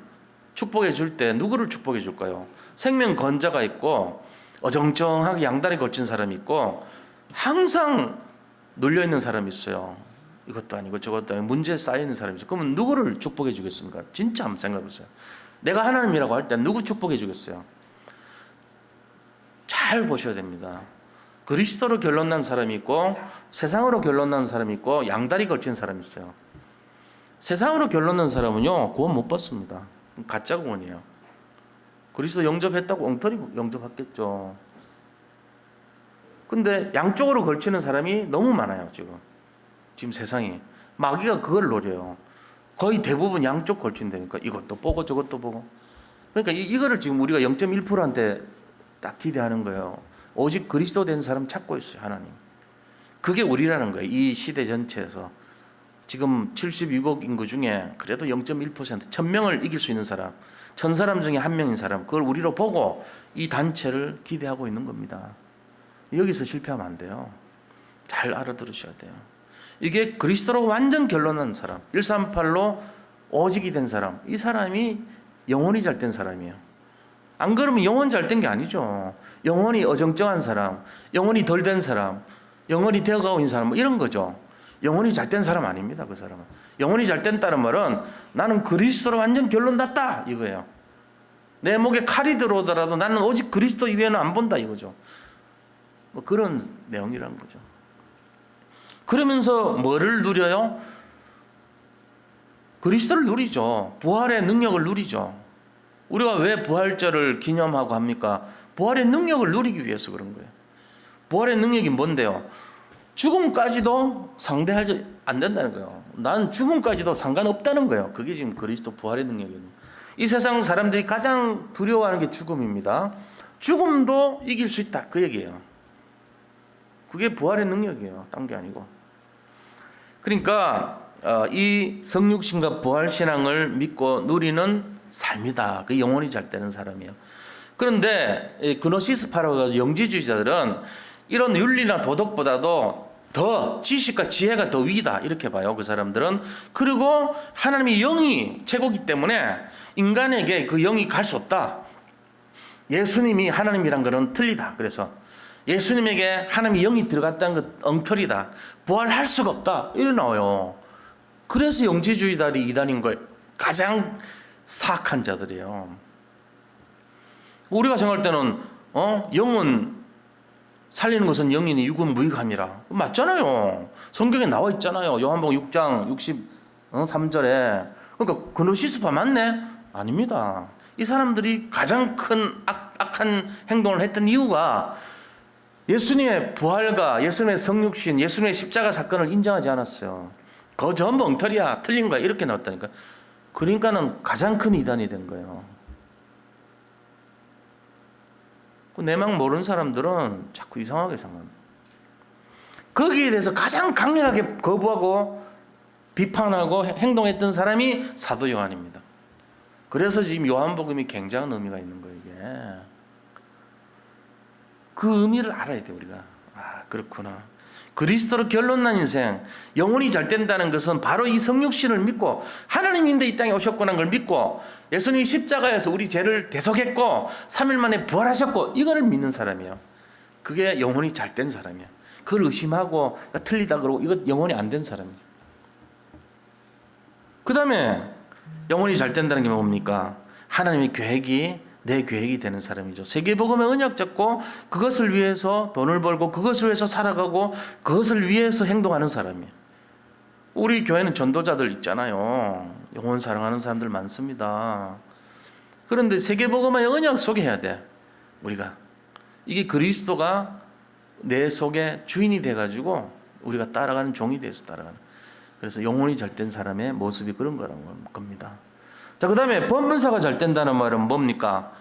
축복해 줄 때 누구를 축복해 줄까요? 생명 건자가 있고 어정쩡하게 양다리 걸친 사람이 있고 항상 눌려 있는 사람이 있어요. 이것도 아니고 저것도 아니고 문제에 쌓여 있는 사람이 있어요. 그러면 누구를 축복해 주겠습니까? 진짜 한번 생각해 보세요. 내가 하나님이라고 할 때 누구 축복해 주겠어요? 잘 보셔야 됩니다. 그리스도로 결론난 사람이 있고 세상으로 결론난 사람이 있고 양다리 걸친 사람이 있어요. 세상으로 결론난 사람은요 구원 못 받습니다. 가짜 구원이에요. 그리스도 영접했다고 엉터리 영접했겠죠. 근데 양쪽으로 걸치는 사람이 너무 많아요. 지금 세상이 마귀가 그걸 노려요. 거의 대부분 양쪽 걸친다니까. 이것도 보고 저것도 보고. 그러니까 이거를 지금 우리가 0.1%한테 딱 기대하는 거예요. 오직 그리스도 된 사람 찾고 있어요. 하나님. 그게 우리라는 거예요. 이 시대 전체에서 지금 72억 인구 중에 그래도 0.1% 1000명을 이길 수 있는 사람, 1000사람 중에 한 명인 사람, 그걸 우리로 보고 이 단체를 기대하고 있는 겁니다. 여기서 실패하면 안 돼요. 잘 알아들으셔야 돼요. 이게 그리스도로 완전 결론난 사람, 138로 오직이 된 사람, 이 사람이 영혼이 잘 된 사람이에요. 안 그러면 영혼 잘 된 게 아니죠. 영혼이 어정쩡한 사람, 영혼이 덜 된 사람, 영혼이 되어가고 있는 사람, 뭐 이런 거죠. 영혼이 잘 된 사람 아닙니다. 그 사람은. 영혼이 잘 된다는 말은 나는 그리스도로 완전 결론 났다 이거예요. 내 목에 칼이 들어오더라도 나는 오직 그리스도 이외에는 안 본다 이거죠. 뭐 그런 내용이라는 거죠. 그러면서 뭐를 누려요? 그리스도를 누리죠. 부활의 능력을 누리죠. 우리가 왜 부활절을 기념하고 합니까? 부활의 능력을 누리기 위해서 그런 거예요. 부활의 능력이 뭔데요? 죽음까지도 상대하지 안 된다는 거예요. 난 죽음까지도 상관없다는 거예요. 그게 지금 그리스도 부활의 능력이에요. 이 세상 사람들이 가장 두려워하는 게 죽음입니다. 죽음도 이길 수 있다 그 얘기예요. 그게 부활의 능력이에요. 딴 게 아니고. 그러니까 이 성육신과 부활신앙을 믿고 누리는 삶이다. 그 영혼이 잘 되는 사람이에요. 그런데 그노시스파라고 영지주의자들은 이런 윤리나 도덕보다도 더 지식과 지혜가 더 위다 이렇게 봐요. 그 사람들은. 그리고 하나님의 영이 최고기 때문에 인간에게 그 영이 갈 수 없다. 예수님이 하나님이란 것은 틀리다. 그래서 예수님에게 하나님의 영이 들어갔다는 것 엉터리다. 부활할 수가 없다. 이래 나와요. 그래서 영지주의자들이 이단인 거예요. 가장 사악한 자들이에요. 우리가 생각할 때는 영은 살리는 것은 영이니 육은 무익함이라. 맞잖아요. 성경에 나와 있잖아요. 요한복음 6장 63절에. 그러니까 그노시스파 맞네? 아닙니다. 이 사람들이 가장 큰 악한 행동을 했던 이유가 예수님의 부활과 예수님의 성육신, 예수님의 십자가 사건을 인정하지 않았어요. 그거 전부 엉터리야, 틀린 거야 이렇게 나왔다니까. 그러니까는 가장 큰 이단이 된 거예요. 내막 모르는 사람들은 자꾸 이상하게 생각합니다. 거기에 대해서 가장 강력하게 거부하고 비판하고 행동했던 사람이 사도 요한입니다. 그래서 지금 요한복음이 굉장한 의미가 있는 거예요. 이게. 그 의미를 알아야 돼요. 우리가. 그렇구나. 그리스도로 결론난 인생, 영혼이 잘 된다는 것은 바로 이 성육신을 믿고 하나님인데 이 땅에 오셨구나 걸 믿고 예수님이 십자가에서 우리 죄를 대속했고 3일 만에 부활하셨고 이거를 믿는 사람이에요. 그게 영혼이 잘 된 사람이에요. 그걸 의심하고 틀리다 그러고 이거 영혼이 안 된 사람이죠. 그 다음에 영혼이 잘 된다는 게 뭡니까? 하나님의 계획이 내 계획이 되는 사람이죠. 세계복음의 언약 잡고 그것을 위해서 돈을 벌고 그것을 위해서 살아가고 그것을 위해서 행동하는 사람이에요. 우리 교회는 전도자들 있잖아요. 영혼 사랑하는 사람들 많습니다. 그런데 세계복음의 언약 속에 해야 돼. 우리가. 이게 그리스도가 내 속에 주인이 돼가지고 우리가 따라가는 종이 돼서 따라가는. 그래서 영혼이 잘 된 사람의 모습이 그런 거라는 겁니다. 자, 그 다음에 범사가 잘 된다는 말은 뭡니까?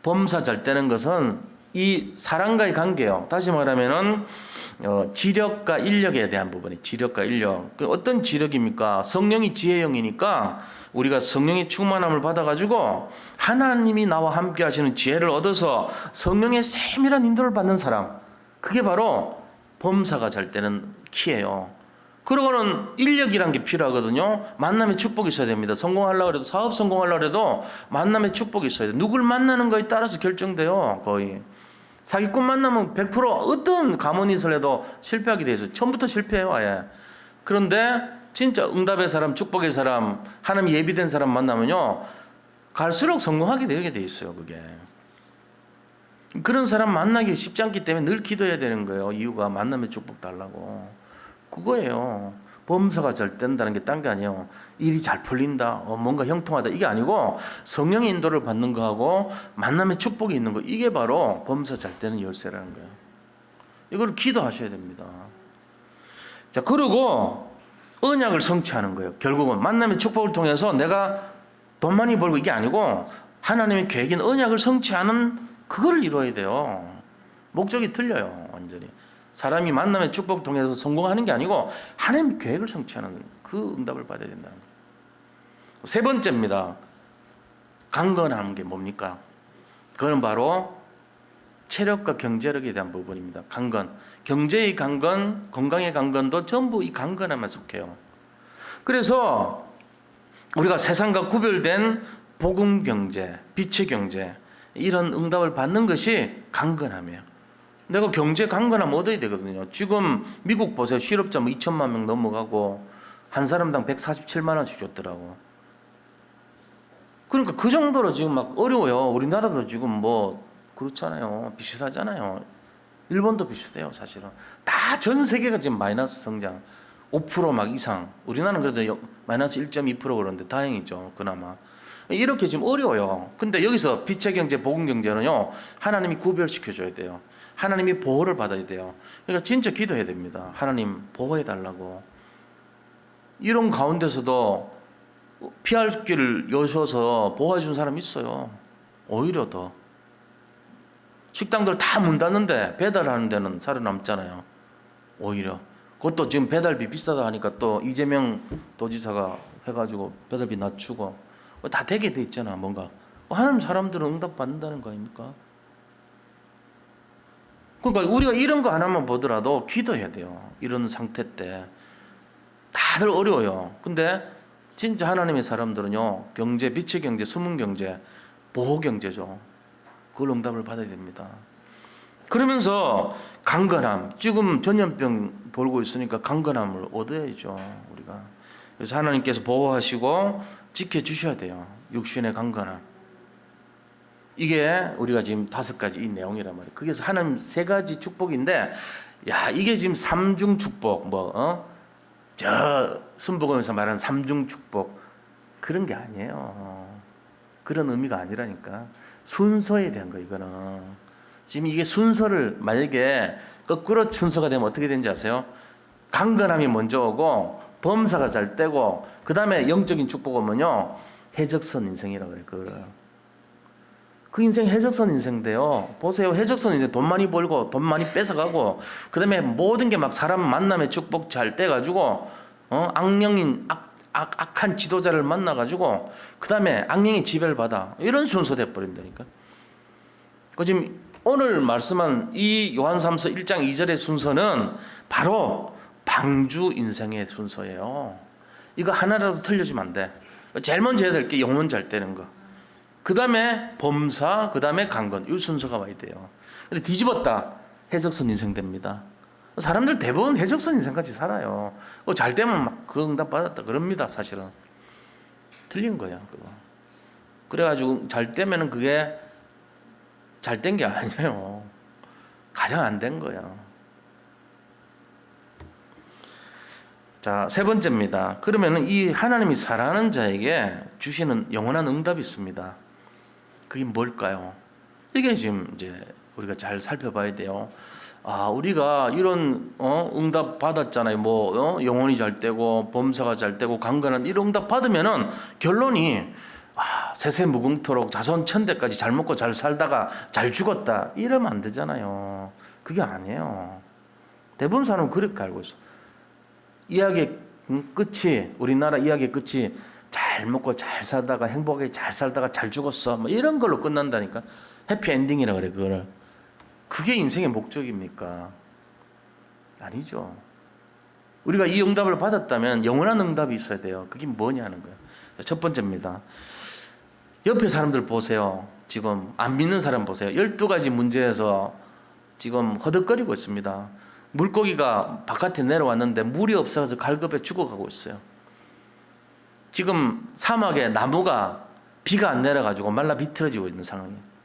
범사 잘 되는 것은 이 사람과의 관계요. 다시 말하면은 지력과 인력에 대한 부분이 지력과 인력. 어떤 지력입니까? 성령이 지혜형이니까 우리가 성령의 충만함을 받아가지고 하나님이 나와 함께 하시는 지혜를 얻어서 성령의 세밀한 인도를 받는 사람. 그게 바로 범사가 잘 되는 키예요. 그러고는 인력이란 게 필요하거든요. 만남의 축복이 있어야 됩니다. 성공하려고 해도 사업 성공하려고 해도 만남의 축복이 있어야 돼요. 누굴 만나는 거에 따라서 결정돼요. 거의. 사기꾼 만나면 100% 어떤 가문이설 해도 실패하게 돼 있어요. 처음부터 실패해요. 아예. 그런데 진짜 응답의 사람, 축복의 사람, 하나님 예비된 사람 만나면요, 갈수록 성공하게 되게 돼 있어요. 그게. 그런 사람 만나기 쉽지 않기 때문에 늘 기도해야 되는 거예요. 이유가 만남의 축복 달라고. 그거예요. 범사가 잘 된다는 게 딴 게 아니에요. 일이 잘 풀린다, 뭔가 형통하다, 이게 아니고 성령의 인도를 받는 거하고 만남의 축복이 있는 거, 이게 바로 범사 잘 되는 열쇠라는 거예요. 이걸 기도하셔야 됩니다. 자, 그리고 언약을 성취하는 거예요. 결국은 만남의 축복을 통해서 내가 돈 많이 벌고 이게 아니고 하나님의 계획인 언약을 성취하는 그걸 이루어야 돼요. 목적이 틀려요. 완전히. 사람이 만남의 축복을 통해서 성공하는 게 아니고 하나님의 계획을 성취하는 그 응답을 받아야 된다는 거예요. 세 번째입니다. 강건하는 게 뭡니까? 그건 바로 체력과 경제력에 대한 부분입니다. 강건. 경제의 강건, 건강의 강건도 전부 이 강건함에 속해요. 그래서 우리가 세상과 구별된 복음 경제, 빛의 경제, 이런 응답을 받는 것이 강건함이에요. 내가 경제 강건하면 얻어야 되거든요. 지금 미국 보세요. 실업자 뭐 2천만 명 넘어가고 한 사람당 147만 원씩 줬더라고. 그러니까 그 정도로 지금 막 어려워요. 우리나라도 지금 뭐 그렇잖아요. 비슷하잖아요. 일본도 비슷해요. 사실은 다 전 세계가 지금 마이너스 성장 5% 막 이상. 우리나라는 그래도 마이너스 1.2% 그러는데 다행이죠. 그나마. 이렇게 지금 어려워요. 근데 여기서 빛의 경제, 복음 경제는요, 하나님이 구별시켜줘야 돼요. 하나님이 보호를 받아야 돼요. 그러니까 진짜 기도해야 됩니다. 하나님 보호해 달라고. 이런 가운데서도 피할 길을 여셔서 보호해 준 사람이 있어요. 오히려 더. 식당들 다 문 닫는데 배달하는 데는 살아남잖아요. 오히려. 그것도 지금 배달비 비싸다 하니까 또 이재명 도지사가 해가지고 배달비 낮추고 다 되게 돼 있잖아. 뭔가 하나님 사람들은 응답 받는다는 거 아닙니까? 그러니까 우리가 이런 거 하나만 보더라도 기도해야 돼요. 이런 상태 때 다들 어려워요. 근데 진짜 하나님의 사람들은요, 경제, 빛의 경제, 숨은 경제, 보호 경제죠. 그걸 응답을 받아야 됩니다. 그러면서 강건함, 지금 전염병 돌고 있으니까 강건함을 얻어야죠, 우리가. 그래서 하나님께서 보호하시고 지켜주셔야 돼요. 육신의 강건함. 이게 우리가 지금 5가지 이 내용이란 말이에요. 그게 하나님 3가지 축복인데, 야, 이게 지금 삼중 축복, 저 순복음에서 말하는 삼중 축복, 그런 게 아니에요. 그런 의미가 아니라니까. 순서에 대한 거, 이거는. 지금 이게 순서를 만약에 거꾸로 순서가 되면 어떻게 되는지 아세요? 강건함이 먼저 오고 범사가 잘 되고 그 다음에 영적인 축복 오면요, 해적선 인생이라고 그래요. 그걸. 그 인생 해적선 인생인데요. 보세요. 해적선 인생 돈 많이 벌고 돈 많이 뺏어가고 그 다음에 모든 게 막 사람 만남의 축복 잘 떼가지고 악령인 악한 지도자를 만나가지고 그 다음에 악령이 지배를 받아. 이런 순서 돼버린다니까. 그 지금 오늘 말씀한 이 요한삼서 1장 2절의 순서는 바로 방주 인생의 순서예요. 이거 하나라도 틀려지면 안 돼. 제일 먼저 해야 될 게 영혼 잘 되는 거. 그 다음에 범사, 그 다음에 강건. 이 순서가 와야 돼요. 근데 뒤집었다. 해적선 인생 됩니다. 사람들 대부분 해적선 인생까지 살아요. 잘 되면 막 그 응답 받았다 그럽니다. 사실은 틀린 거야. 그거. 그래가지고 잘 되면은 그게 잘 된 게 아니에요. 가장 안 된 거야. 자, 3번째입니다. 그러면은 이 하나님이 사랑하는 자에게 주시는 영원한 응답이 있습니다. 그게 뭘까요? 이게 지금 이제 우리가 잘 살펴봐야 돼요. 아, 우리가 이런 응답 받았잖아요. 뭐 영혼이 잘 되고 범사가 잘 되고 강건한 이런 응답 받으면은 결론이 세세 무궁토록 자손 천대까지 잘 먹고 잘 살다가 잘 죽었다 이러면 안 되잖아요. 그게 아니에요. 대부분 사람은 그렇게 알고 있어. 이야기의 끝이, 우리나라 이야기의 끝이 잘 먹고 잘 살다가 행복하게 잘 살다가 잘 죽었어 뭐 이런 걸로 끝난다니까. 해피엔딩이라 그래 그거를. 그게 인생의 목적입니까? 아니죠. 우리가 이 응답을 받았다면 영원한 응답이 있어야 돼요. 그게 뭐냐는 거예요. 첫 번째입니다. 옆에 사람들 보세요. 지금 안 믿는 사람 보세요. 12가지 문제에서 지금 허덕거리고 있습니다. 물고기가 바깥에 내려왔는데 물이 없어서 갈급해 죽어가고 있어요. 지금 사막에 나무가 비가 안 내려가지고 말라 비틀어지고 있는 상황이에요.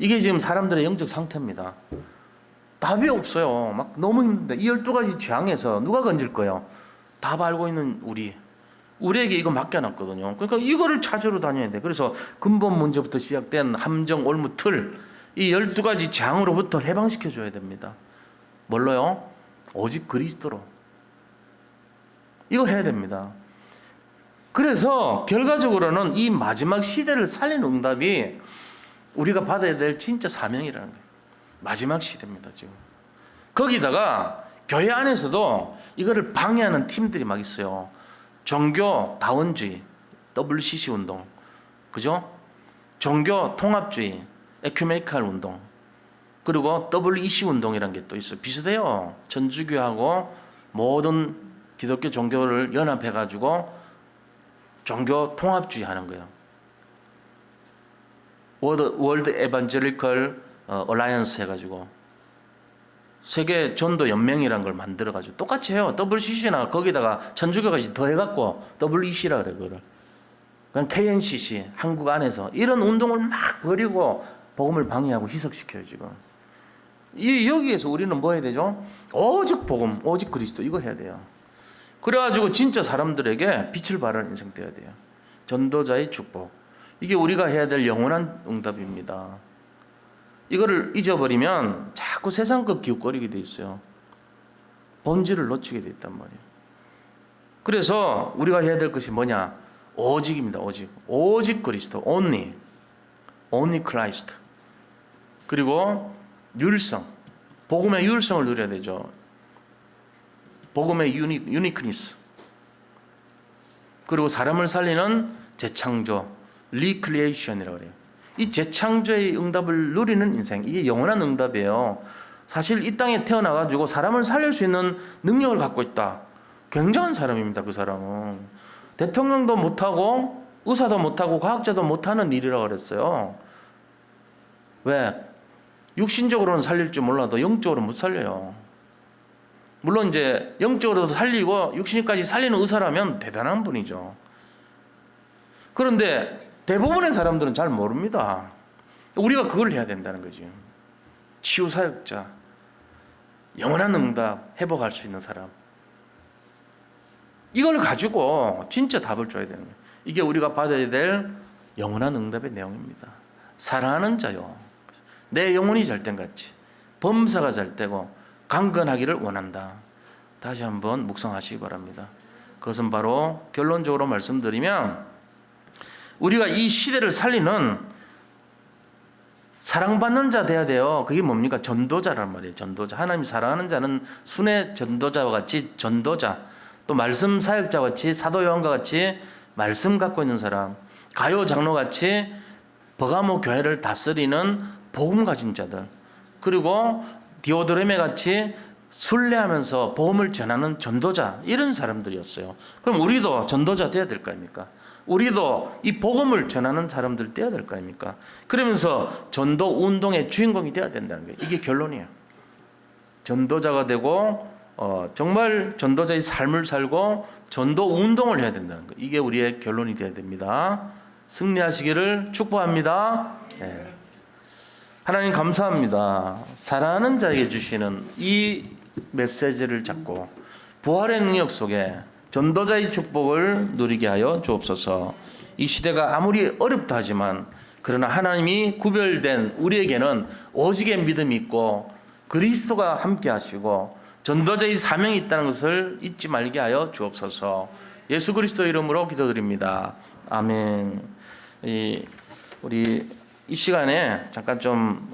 이게 지금 사람들의 영적 상태입니다. 답이 없어요. 막 너무 힘든데 이 12가지 재앙에서 누가 건질 거예요? 답 알고 있는 우리에게 이거 맡겨놨거든요. 그러니까 이거를 찾으러 다녀야 돼. 그래서 근본 문제부터 시작된 함정, 올무, 틀, 이 12가지 재앙으로부터 해방시켜줘야 됩니다. 뭘로요? 오직 그리스도로. 이거 해야 됩니다. 그래서 결과적으로는 이 마지막 시대를 살리는 응답이 우리가 받아야 될 진짜 사명이라는 거예요. 마지막 시대입니다, 지금. 거기다가 교회 안에서도 이거를 방해하는 팀들이 막 있어요. 종교 다원주의, WCC 운동, 그죠? 종교 통합주의, 에큐메니칼 운동, 그리고 WEC 운동이라는 게 또 있어요. 비슷해요. 천주교하고 모든 기독교 종교를 연합해가지고 종교 통합주의 하는 거예요. 월드 에반젤리컬 얼라이언스 해가지고 세계 전도 연맹이라는 걸 만들어가지고 똑같이 해요. WCC나 거기다가 천주교까지 더 해갖고 WEC라 그래 그거를. 그냥 KNCC 한국 안에서 이런 운동을 막 벌이고 복음을 방해하고 희석시켜요 지금. 여기에서 우리는 뭐 해야 되죠? 오직 복음, 오직 그리스도 이거 해야 돼요. 그래가지고 진짜 사람들에게 빛을 발하는 인생 돼야 돼요. 전도자의 축복. 이게 우리가 해야 될 영원한 응답입니다. 이거를 잊어버리면 자꾸 세상 것 기웃거리게 돼 있어요. 본질을 놓치게 돼 있단 말이에요. 그래서 우리가 해야 될 것이 뭐냐? 오직입니다. 오직 그리스도. only Christ. 그리고 율성. 복음의 율성을 누려야 되죠. 복음의 유니크니스. 그리고 사람을 살리는 재창조, 리크리에이션이라고 그래요. 이 재창조의 응답을 누리는 인생, 이게 영원한 응답이에요. 사실 이 땅에 태어나가지고 사람을 살릴 수 있는 능력을 갖고 있다. 굉장한 사람입니다. 그 사람은 대통령도 못하고 의사도 못하고 과학자도 못하는 일이라고 그랬어요. 왜? 육신적으로는 살릴 줄 몰라도 영적으로 못 살려요. 물론 이제 영적으로도 살리고 육신까지 살리는 의사라면 대단한 분이죠. 그런데 대부분의 사람들은 잘 모릅니다. 우리가 그걸 해야 된다는 거지. 치유사역자, 영원한 응답, 회복할 수 있는 사람. 이걸 가지고 진짜 답을 줘야 되는 거예요. 이게 우리가 받아야 될 영원한 응답의 내용입니다. 사랑하는 자요, 내 영혼이 잘된 같이 범사가 잘되고 강건하기를 원한다. 다시 한번 묵상하시기 바랍니다. 그것은 바로 결론적으로 말씀드리면 우리가 이 시대를 살리는 사랑받는 자 돼야 돼요. 그게 뭡니까? 전도자란 말이에요. 전도자. 하나님 사랑하는 자는 순회 전도자와 같이 전도자, 또 말씀 사역자와 같이 사도 요한과 같이 말씀 갖고 있는 사람, 가요 장로 같이 버가모 교회를 다스리는 복음 가진 자들, 그리고 디오드레메 같이 순례하면서 복음을 전하는 전도자, 이런 사람들이었어요. 그럼 우리도 전도자 돼야 될 거 아닙니까? 우리도 이 복음을 전하는 사람들 돼야 될 거 아닙니까? 그러면서 전도 운동의 주인공이 돼야 된다는 거예요. 이게 결론이에요. 전도자가 되고 정말 전도자의 삶을 살고 전도 운동을 해야 된다는 거예요. 이게 우리의 결론이 돼야 됩니다. 승리하시기를 축복합니다. 네. 하나님 감사합니다. 사랑하는 자에게 주시는 이 메시지를 잡고 부활의 능력 속에 전도자의 축복을 누리게 하여 주옵소서. 이 시대가 아무리 어렵다 하지만 그러나 하나님이 구별된 우리에게는 오직의 믿음이 있고 그리스도가 함께 하시고 전도자의 사명이 있다는 것을 잊지 말게 하여 주옵소서. 예수 그리스도 이름으로 기도드립니다. 아멘. 우리 이 시간에 잠깐 좀